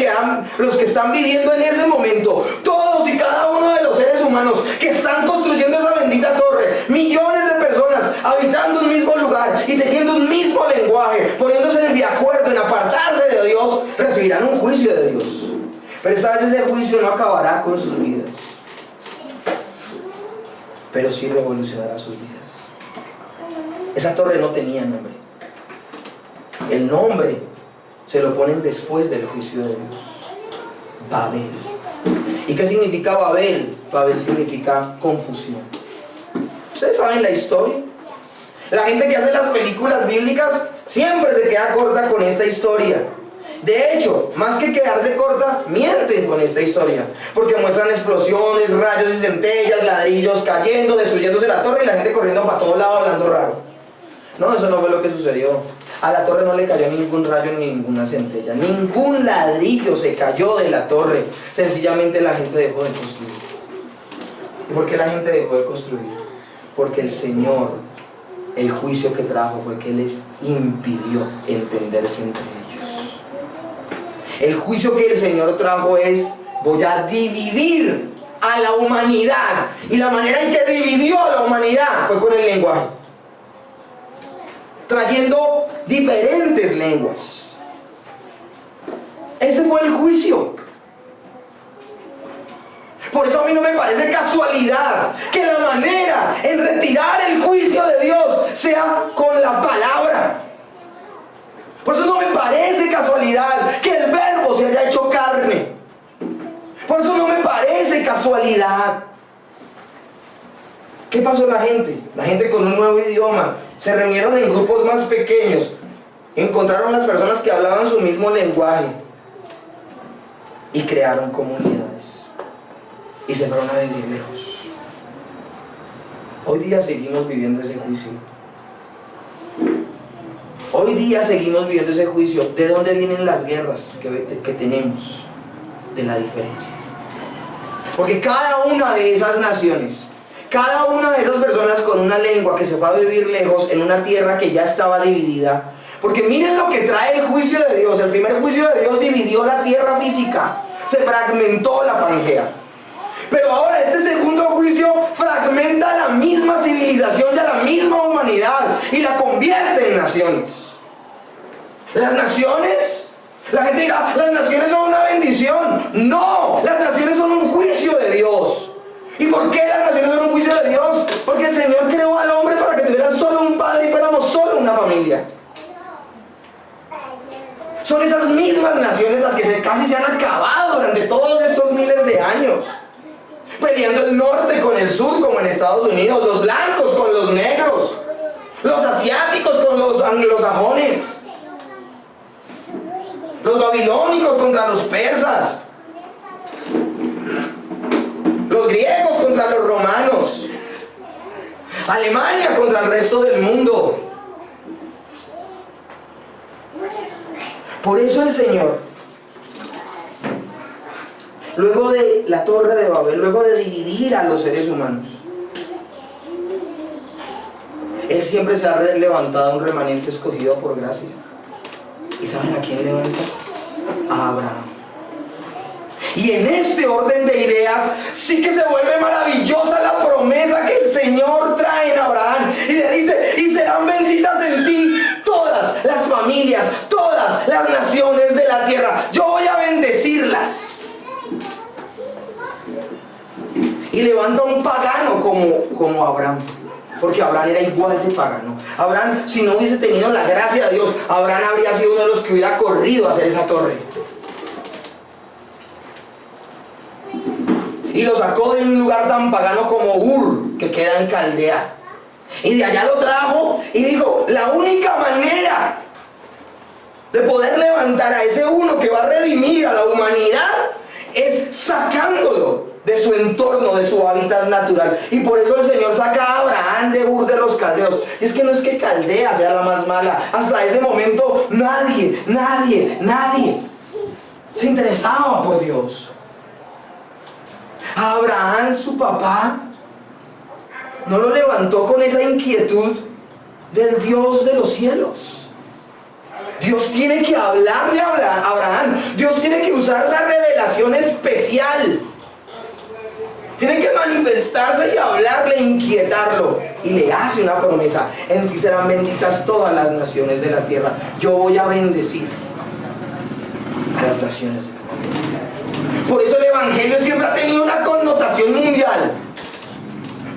que están viviendo en ese momento. Todos y cada uno de los seres humanos que están construyendo esa bendita torre. Millones de personas habitando un mismo lugar y teniendo un mismo lenguaje, poniéndose de acuerdo en apartarse de Dios, recibirán un juicio de Dios. Pero esta vez ese juicio no acabará con sus vidas, pero sí revolucionará sus vidas. Esa torre no tenía nombre. El nombre se lo ponen después del juicio de Dios. Babel. ¿Y qué significa Babel? Babel significa confusión. ¿Ustedes saben la historia? La gente que hace las películas bíblicas siempre se queda corta con esta historia. De hecho, más que quedarse corta, mienten con esta historia. Porque muestran explosiones, rayos y centellas, ladrillos cayendo, destruyéndose la torre y la gente corriendo para todos lados hablando raro. No, eso no fue lo que sucedió. A la torre no le cayó ningún rayo ni ninguna centella. Ningún ladrillo se cayó de la torre. Sencillamente la gente dejó de construir. ¿Y por qué la gente dejó de construir? Porque el Señor, el juicio que trajo fue que les impidió entenderse entre ellos. El juicio que el Señor trajo es: voy a dividir a la humanidad. Y la manera en que dividió a la humanidad fue con el lenguaje, trayendo diferentes lenguas. Ese fue el juicio. Por eso a mí no me parece casualidad que la manera en retirar el juicio de Dios sea con la palabra. Por eso no me parece casualidad que el verbo se haya hecho carne. Por eso no me parece casualidad. ¿Qué pasó la gente? La gente con un nuevo idioma. Se reunieron en grupos más pequeños. Encontraron las personas que hablaban su mismo lenguaje. Y crearon comunidades. Y se fueron a vivir lejos. Hoy día seguimos viviendo ese juicio. Hoy día seguimos viviendo ese juicio. ¿De dónde vienen las guerras que tenemos? De la diferencia. Porque cada una de esas naciones, cada una de esas personas con una lengua que se fue a vivir lejos en una tierra que ya estaba dividida. Porque miren lo que trae el juicio de Dios. El primer juicio de Dios dividió la tierra física. Se fragmentó la Pangea. Pero ahora este segundo juicio fragmenta la misma civilización y a la misma humanidad y la convierte en naciones. Las naciones, la gente dirá, las naciones son una bendición. No, las naciones son un juicio de Dios. ¿Y por qué las naciones son un juicio de Dios? Porque el Señor creó al hombre para que tuvieran solo un padre y fuéramos solo una familia. Son esas mismas naciones las que casi se han acabado durante todos estos miles de años. Peleando el norte con el sur, como en Estados Unidos, los blancos con los negros, los asiáticos con los anglosajones. los babilónicos contra los persas, los griegos contra los romanos, Alemania contra el resto del mundo. Por eso el Señor, luego de la Torre de Babel, luego de dividir a los seres humanos, Él siempre se ha levantado un remanente escogido por gracia. ¿Y saben a quién levanta? A Abraham. Y en este orden de ideas sí que se vuelve maravillosa la promesa que el Señor trae en Abraham. Y le dice, y serán benditas en ti todas las familias, todas las naciones de la tierra. Yo voy a bendecirlas. Y levanta a un pagano como Abraham. Porque Abraham era igual de pagano. Abraham, si no hubiese tenido la gracia de Dios, Abraham habría sido uno de los que hubiera corrido a hacer esa torre. Y lo sacó de un lugar tan pagano como Ur, que queda en Caldea. Y de allá lo trajo y dijo, la única manera de poder levantar a ese uno que va a redimir a la humanidad es sacándolo de su entorno, de su hábitat natural. Y por eso el Señor saca a Abraham de Ur de los Caldeos. Y es que no es que Caldea sea la más mala. Hasta ese momento nadie se interesaba por Dios. A Abraham, su papá, no lo levantó con esa inquietud del Dios de los cielos. Dios tiene que hablarle a Abraham. Dios tiene que usar la revelación especial. Tiene que manifestarse y hablarle, inquietarlo. Y le hace una promesa. En ti serán benditas todas las naciones de la tierra. Yo voy a bendecir a las naciones de la tierra. Por eso el Evangelio siempre ha tenido una connotación mundial.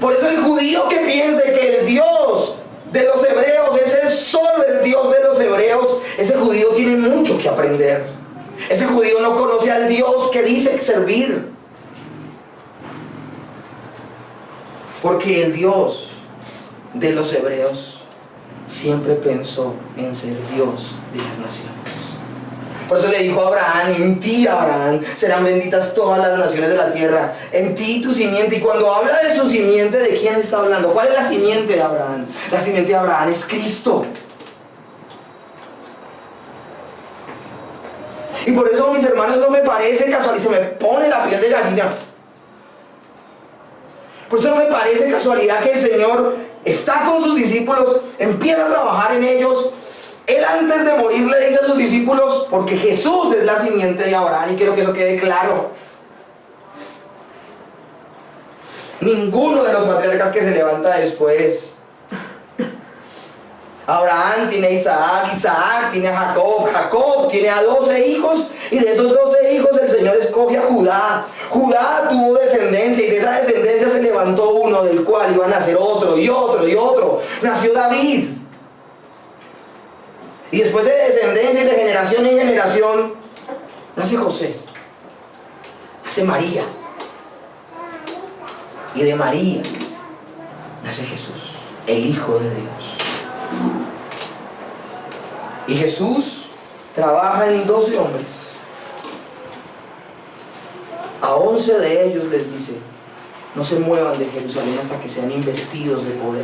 Por eso el judío que piense que el Dios de los hebreos es solo el Dios de los hebreos, ese judío tiene mucho que aprender. Ese judío no conoce al Dios que dice servir. Porque el Dios de los hebreos siempre pensó en ser Dios de las naciones. Por eso le dijo a Abraham, en ti, Abraham, serán benditas todas las naciones de la tierra. En ti tu simiente. Y cuando habla de su simiente, ¿de quién está hablando? ¿Cuál es la simiente de Abraham? La simiente de Abraham es Cristo. Y por eso, mis hermanos, no me parece casual y se me pone la piel de gallina. Por eso no me parece casualidad que el Señor está con sus discípulos, empieza a trabajar en ellos. Él antes de morir le dice a sus discípulos, porque Jesús es la simiente de Abraham, y quiero que eso quede claro. Ninguno de los patriarcas que se levanta después. Abraham tiene a Isaac, Isaac tiene a Jacob, Jacob tiene a 12 hijos, y de esos 12 hijos el Señor escoge a Judá. Judá tuvo descendencia, y de esa descendencia se levantó uno, del cual iban a nacer otro, y otro, y otro. Nació David. Y después de descendencia y de generación en generación, nace José, nace María. Y de María nace Jesús, el Hijo de Dios. Y Jesús trabaja en 12 hombres. A 11 de ellos les dice, no se muevan de Jerusalén hasta que sean investidos de poder.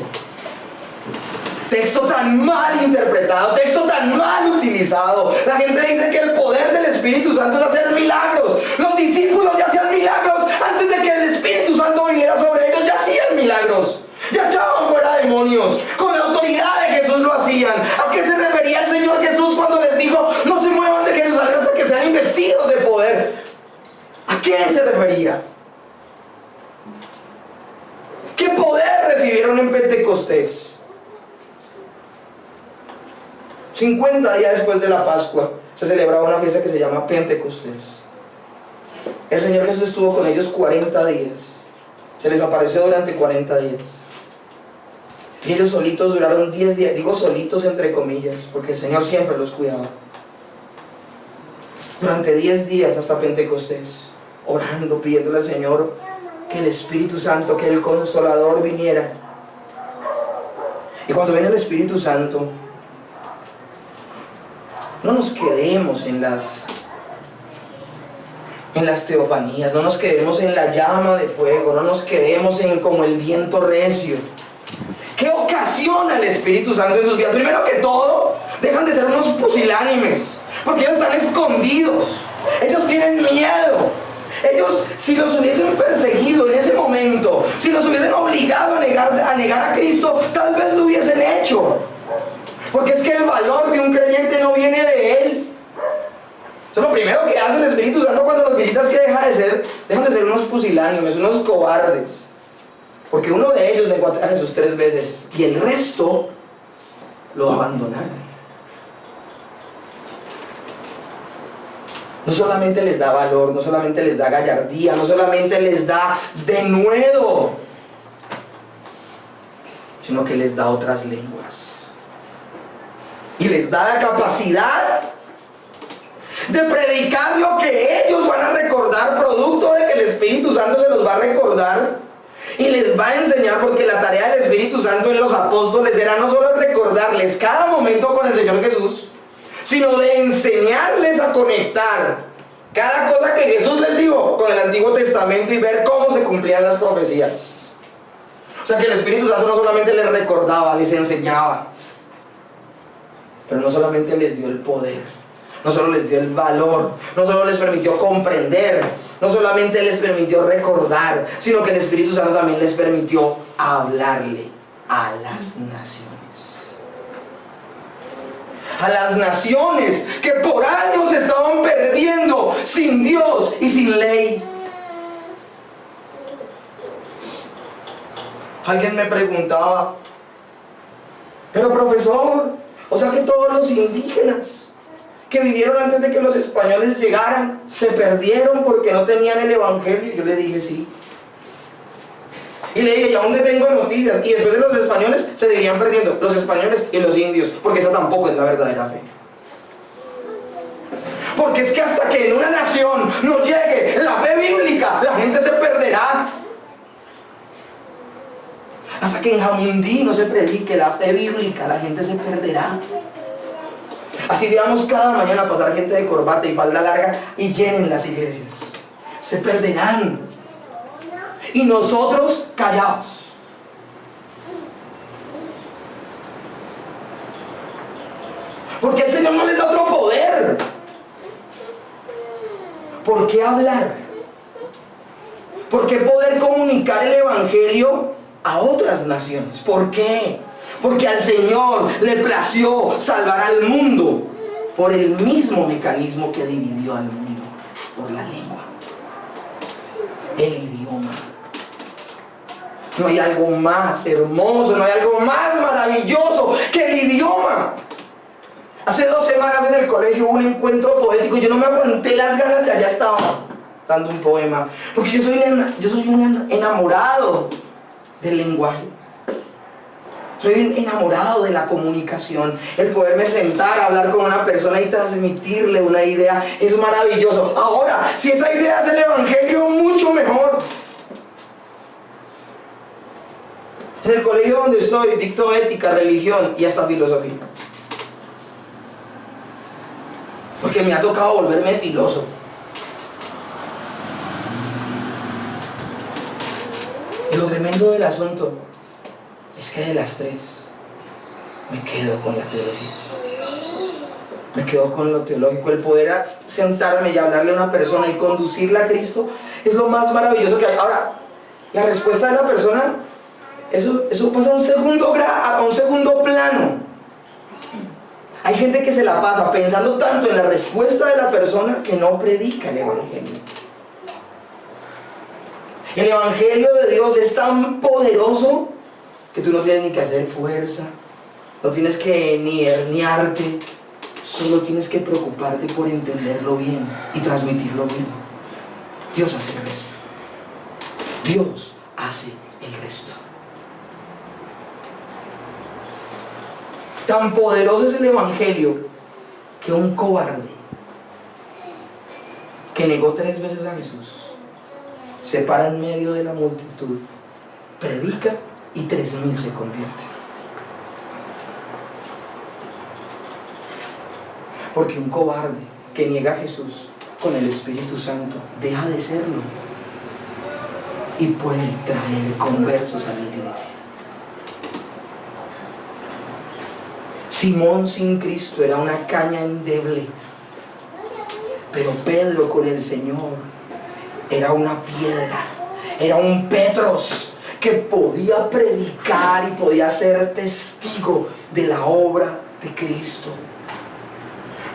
Texto tan mal interpretado, texto tan mal utilizado. La gente dice que el poder del Espíritu Santo es hacer milagros. Los discípulos ya hacían milagros antes de que el Espíritu Santo viniera sobre ellos. Ya hacían milagros, ya echaban fuera demonios. Con la autoridad de Jesús lo hacían. ¿A qué se refería el Señor Jesús cuando les dijo no se muevan de Jerusalén hasta que sean investidos de poder? ¿A qué se refería? ¿Qué poder recibieron en Pentecostés? 50 días después de la Pascua se celebraba una fiesta que se llama Pentecostés. El Señor Jesús estuvo con ellos 40 días. Se les apareció durante 40 días. Y ellos solitos duraron 10 días. Digo solitos entre comillas, porque el Señor siempre los cuidaba. Durante 10 días hasta Pentecostés, orando, pidiéndole al Señor que el Espíritu Santo, que el Consolador viniera. Y cuando viene el Espíritu Santo, No nos quedemos en las teofanías, no nos quedemos en la llama de fuego, no nos quedemos en como el viento recio. ¿Qué ocasiona el Espíritu Santo en sus vidas? Primero que todo, dejan de ser unos pusilánimes, porque ellos están escondidos, ellos tienen miedo. Ellos, si los hubiesen perseguido en ese momento, si los hubiesen obligado a negar a Cristo, tal vez lo hubiesen hecho. Porque es que el valor de un creyente no viene de él. Eso es lo primero que hace el Espíritu Santo cuando los visita, es que dejan de ser unos pusilánimes, unos cobardes. Porque uno de ellos negó a Jesús 3 veces y el resto lo abandonaron. No solamente les da valor, no solamente les da gallardía, no solamente les da denuedo, sino que les da otras lenguas. Y les da la capacidad de predicar lo que ellos van a recordar, producto de que el Espíritu Santo se los va a recordar y les va a enseñar, porque la tarea del Espíritu Santo en los apóstoles era no solo recordarles cada momento con el Señor Jesús, sino de enseñarles a conectar cada cosa que Jesús les dijo con el Antiguo Testamento y ver cómo se cumplían las profecías. O sea que el Espíritu Santo no solamente les recordaba, les enseñaba, pero no solamente les dio el poder, no solo les dio el valor, no solo les permitió comprender, no solamente les permitió recordar, sino que el Espíritu Santo también les permitió hablarle a las naciones. A las naciones que por años se estaban perdiendo sin Dios y sin ley. Alguien me preguntaba, pero profesor, o sea que todos los indígenas que vivieron antes de que los españoles llegaran se perdieron porque no tenían el evangelio. Yo le dije sí. Y le dije, ¿y a dónde tengo noticias? Y después de los españoles se seguían perdiendo los españoles y los indios, porque esa tampoco es la verdadera fe. Porque es que hasta que en una nación no llegue la fe bíblica, la gente se perderá. Hasta que en Jamundí no se predique la fe bíblica, la gente se perderá. Así veamos cada mañana pasar gente de corbata y falda larga y llenen las iglesias. Se perderán. Y nosotros callados. Porque el Señor no les da otro poder. ¿Por qué hablar? ¿Por qué poder comunicar el evangelio a otras naciones? ¿Por qué? Porque al Señor le plació salvar al mundo por el mismo mecanismo que dividió al mundo, por la lengua, el idioma. No hay algo más hermoso, no hay algo más maravilloso que el idioma. Hace 2 semanas en el colegio hubo un encuentro poético y yo no me aguanté las ganas y allá estaba dando un poema. Porque yo soy un enamorado del lenguaje. Soy un enamorado de la comunicación. El poderme sentar a hablar con una persona y transmitirle una idea es maravilloso. Ahora, si esa idea es el evangelio, mucho mejor. En el colegio donde estoy dicto ética, religión y hasta filosofía. Porque me ha tocado volverme filósofo. Y lo tremendo del asunto es que de las 3 me quedo con la teología. Me quedo con lo teológico. El poder sentarme y hablarle a una persona y conducirla a Cristo es lo más maravilloso que hay. Ahora, la respuesta de la persona, eso pasa a un segundo plano. Hay gente que se la pasa pensando tanto en la respuesta de la persona que no predica el evangelio. El evangelio de Dios es tan poderoso que tú no tienes ni que hacer fuerza, no tienes que ni herniarte, solo tienes que preocuparte por entenderlo bien y transmitirlo bien. Dios hace el resto. Dios hace el resto. Tan poderoso es el evangelio que un cobarde que negó 3 veces a Jesús se para en medio de la multitud, predica y 3,000 se convierten. Porque un cobarde que niega a Jesús con el Espíritu Santo deja de serlo y puede traer conversos a la iglesia. Simón sin Cristo era una caña endeble, pero Pedro con el Señor era una piedra, era un Petros que podía predicar y podía ser testigo de la obra de Cristo.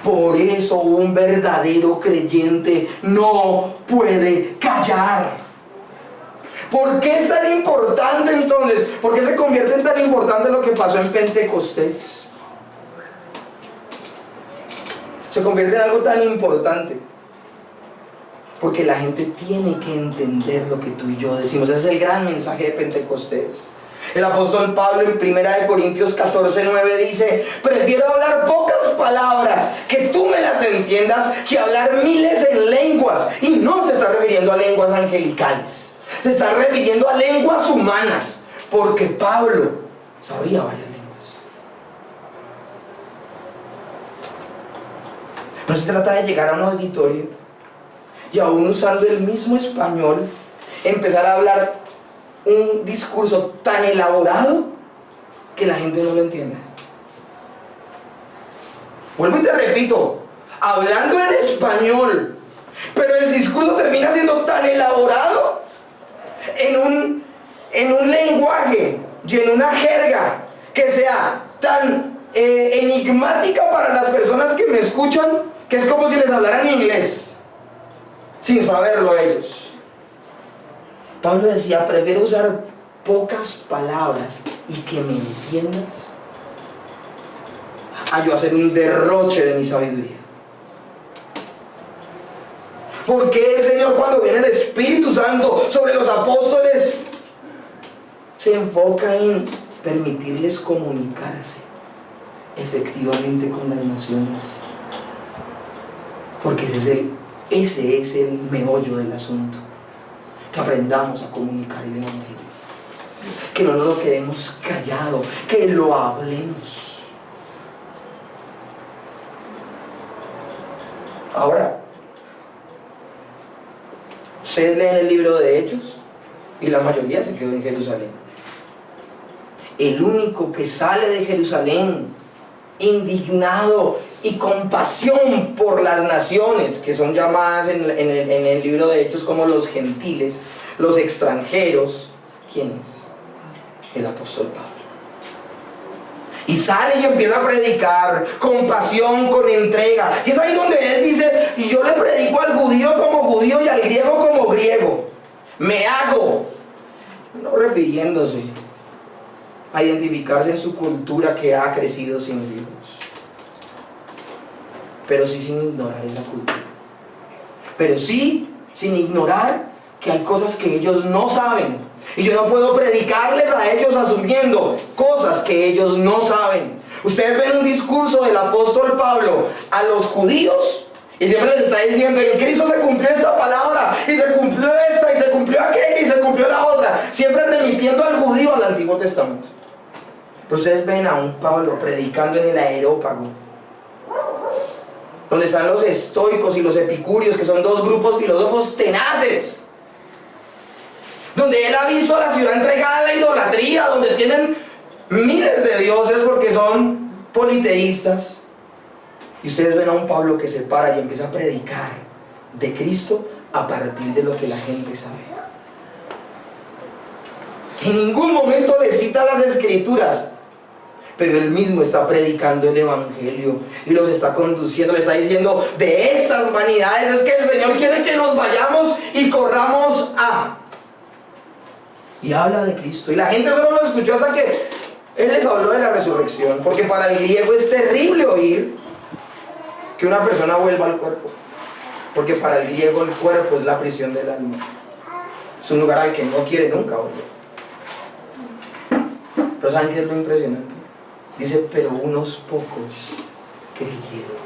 Por eso un verdadero creyente no puede callar. ¿Por qué es tan importante entonces? ¿Por qué se convierte en tan importante lo que pasó en Pentecostés? Se convierte en algo tan importante porque la gente tiene que entender lo que tú y yo decimos. Ese es el gran mensaje de Pentecostés. El apóstol Pablo en 1 Corintios 14:9 dice: prefiero hablar pocas palabras, que tú me las entiendas, que hablar miles en lenguas. Y no se está refiriendo a lenguas angelicales, se está refiriendo a lenguas humanas, porque Pablo sabía varias lenguas. No se trata de llegar a un auditorio y aún usando el mismo español empezar a hablar un discurso tan elaborado que la gente no lo entiende. Vuelvo y te repito, hablando en español, pero el discurso termina siendo tan elaborado en un lenguaje y en una jerga que sea tan enigmática para las personas que me escuchan, que es como si les hablaran inglés sin saberlo ellos. Pablo decía: prefiero usar pocas palabras y que me entiendas a yo hacer un derroche de mi sabiduría. Porque el Señor, cuando viene el Espíritu Santo sobre los apóstoles, se enfoca en permitirles comunicarse efectivamente con las naciones? Porque ese es el meollo del asunto. Que aprendamos a comunicar el Evangelio, que no nos lo quedemos callado, que lo hablemos. Ahora, ustedes leen el libro de Hechos y la mayoría se quedó en Jerusalén. El único que sale de Jerusalén indignado y con pasión por las naciones, que son llamadas en el libro de Hechos como los gentiles, los extranjeros. ¿Quién es? El apóstol Pablo. Y sale y empieza a predicar con pasión, con entrega. Y es ahí donde él dice: y yo le predico al judío como judío y al griego como griego. Me hago. No refiriéndose a identificarse en su cultura que ha crecido sin Dios, pero sí sin ignorar esa cultura. Pero sí sin ignorar que hay cosas que ellos no saben. Y yo no puedo predicarles a ellos asumiendo cosas que ellos no saben. Ustedes ven un discurso del apóstol Pablo a los judíos y siempre les está diciendo: en Cristo se cumplió esta palabra, y se cumplió esta, y se cumplió aquella, y se cumplió la otra. Siempre remitiendo al judío al Antiguo Testamento. Pero ustedes ven a un Pablo predicando en el Areópago, donde están los estoicos y los epicúreos, que son dos grupos filósofos tenaces, donde él ha visto a la ciudad entregada a la idolatría, donde tienen miles de dioses porque son politeístas. Y ustedes ven a un Pablo que se para y empieza a predicar de Cristo a partir de lo que la gente sabe. En ningún momento le cita las Escrituras, pero él mismo está predicando el Evangelio y los está conduciendo, le está diciendo: de estas vanidades es que el Señor quiere que nos vayamos y corramos a... Y habla de Cristo. Y la gente solo lo escuchó hasta que él les habló de la resurrección, porque para el griego es terrible oír que una persona vuelva al cuerpo, porque para el griego el cuerpo es la prisión del alma, es un lugar al que no quiere nunca volver. Pero ¿saben qué es lo impresionante? Dice: pero unos pocos creyeron.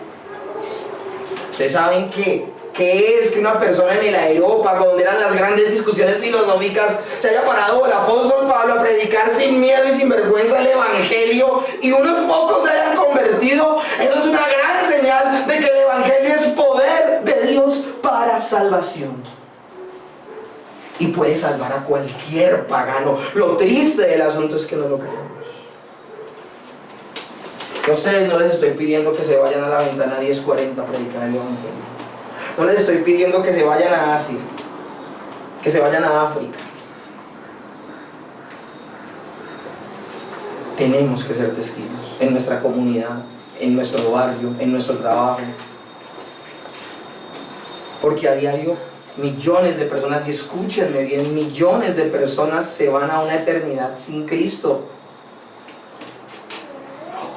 Ustedes saben qué es que una persona en el Areópago, donde eran las grandes discusiones filosóficas, se haya parado el apóstol Pablo a predicar sin miedo y sin vergüenza el Evangelio, y unos pocos se hayan convertido. Eso es una gran señal de salvación y puede salvar a cualquier pagano. Lo triste del asunto es que no lo creemos. Yo a ustedes no les estoy pidiendo que se vayan a la ventana 1040 a predicar el evangelio. No les estoy pidiendo que se vayan a Asia, que se vayan a África. Tenemos que ser testigos en nuestra comunidad, en nuestro barrio, en nuestro trabajo. Porque a diario millones de personas, y escúchenme bien, millones de personas se van a una eternidad sin Cristo.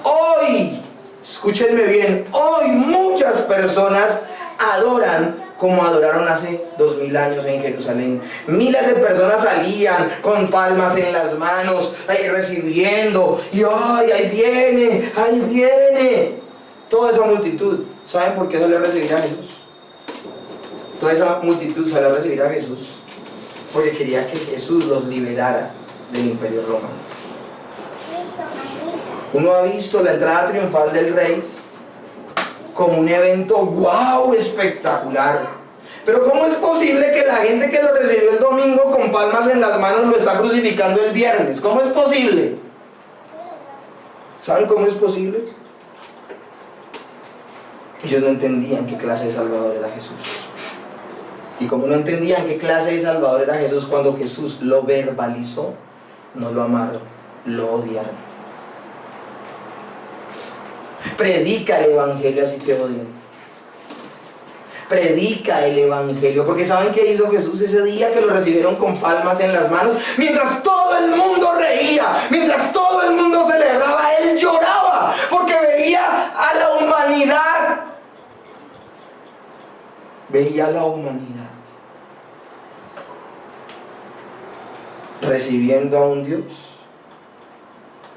Hoy, escúchenme bien, hoy muchas personas adoran como adoraron hace 2000 años en Jerusalén. Miles de personas salían con palmas en las manos, recibiendo, y ¡ay, ahí viene, ahí viene! Toda esa multitud, ¿saben por qué salió a recibir a Jesús? Toda esa multitud salió a recibir a Jesús porque quería que Jesús los liberara del imperio romano. Uno ha visto la entrada triunfal del rey como un evento ¡wow! Espectacular. Pero ¿cómo es posible que la gente que lo recibió el domingo con palmas en las manos lo está crucificando el viernes? ¿Cómo es posible? ¿Saben cómo es posible? Ellos no entendían qué clase de Salvador era Jesús. Y como no entendían qué clase de Salvador era Jesús, cuando Jesús lo verbalizó, no lo amaron, lo odiaron. Predica el evangelio así te odian. Predica el evangelio, porque ¿saben qué hizo Jesús ese día que lo recibieron con palmas en las manos? Mientras todo el mundo reía, mientras todo el mundo celebraba, él lloraba, porque veía a la humanidad. Veía a la humanidad recibiendo a un Dios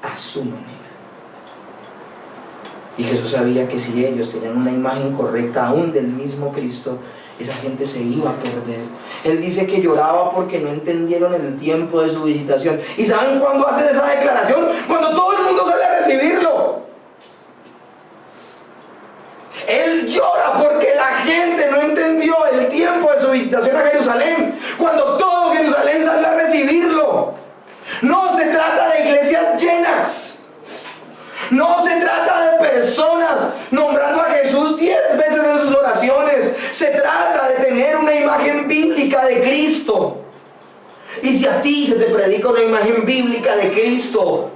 a su manera. Y Jesús sabía que si ellos tenían una imagen correcta aún del mismo Cristo, esa gente se iba a perder. Él dice que lloraba porque no entendieron el tiempo de su visitación. ¿Y saben cuándo hace esa declaración? Cuando todo el mundo sale a recibirlo. Él llora porque la gente no entendió el tiempo de su visitación a Jerusalén. Cuando todo Jerusalén salió a recibirlo. No se trata de iglesias llenas. No se trata de personas nombrando a Jesús 10 veces en sus oraciones. Se trata de tener una imagen bíblica de Cristo. Y si a ti se te predica una imagen bíblica de Cristo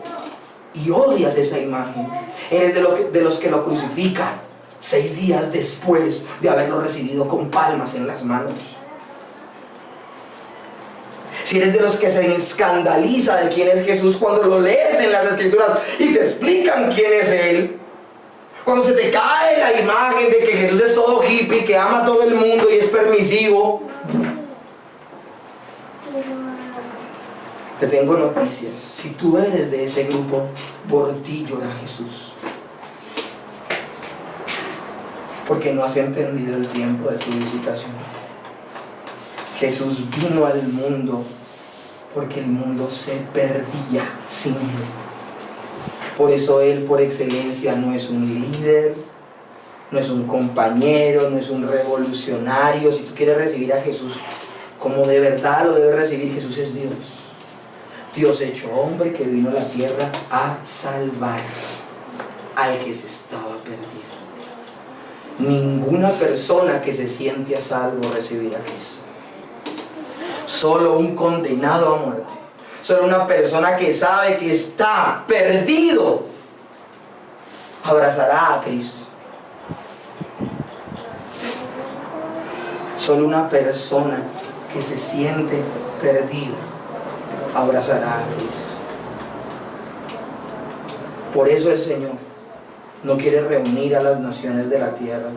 y odias esa imagen, eres de los que lo crucifican 6 días después de haberlo recibido con palmas en las manos. Si eres de los que se escandaliza de quién es Jesús cuando lo lees en las Escrituras y te explican quién es Él, cuando se te cae la imagen de que Jesús es todo hippie, que ama a todo el mundo y es permisivo, te tengo noticias. Si tú eres de ese grupo, por ti llora Jesús, porque no has entendido el tiempo de tu visitación. Jesús vino al mundo porque el mundo se perdía sin Él. Por eso Él, por excelencia, no es un líder, no es un compañero, no es un revolucionario. Si tú quieres recibir a Jesús como de verdad lo debes recibir, Jesús es Dios. Dios hecho hombre que vino a la tierra a salvar al que se estaba perdiendo. Ninguna persona que se siente a salvo recibirá a Cristo. Solo un condenado a muerte, solo una persona que sabe que está perdido abrazará a Cristo. Solo una persona que se siente perdida abrazará a Cristo. Por eso el Señor no quiere reunir a las naciones de la tierra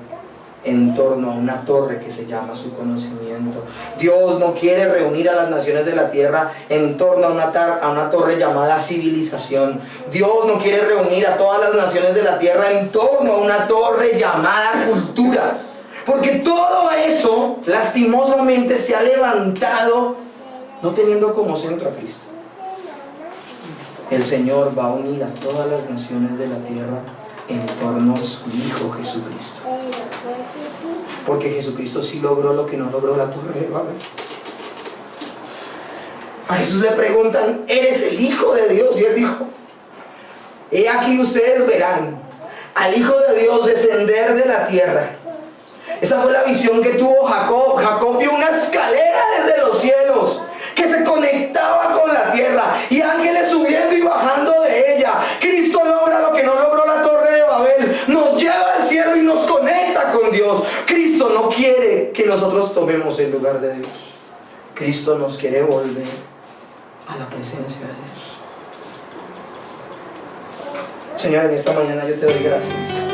en torno a una torre que se llama su conocimiento. Dios no quiere reunir a las naciones de la tierra en torno a una torre llamada civilización. Dios no quiere reunir a todas las naciones de la tierra en torno a una torre llamada cultura. Porque todo eso, lastimosamente, se ha levantado no teniendo como centro a Cristo. El Señor va a unir a todas las naciones de la tierra en torno a su Hijo Jesucristo. Porque Jesucristo sí logró lo que no logró la Torre de Babel. A Jesús le preguntan, ¿eres el Hijo de Dios? Y Él dijo, he aquí ustedes verán al Hijo de Dios descender de la tierra. Esa fue la visión que tuvo Jacob. Jacob vio una escalera desde los cielos que se conectaba con la tierra y ángeles subiendo y bajando de ella. Cristo logra lo que no logró la Torre de Babel. Nos lleva al cielo y nos conecta con Dios. Cristo no quiere que nosotros tomemos el lugar de Dios. Cristo nos quiere volver a la presencia de Dios. Señor, en esta mañana yo te doy gracias.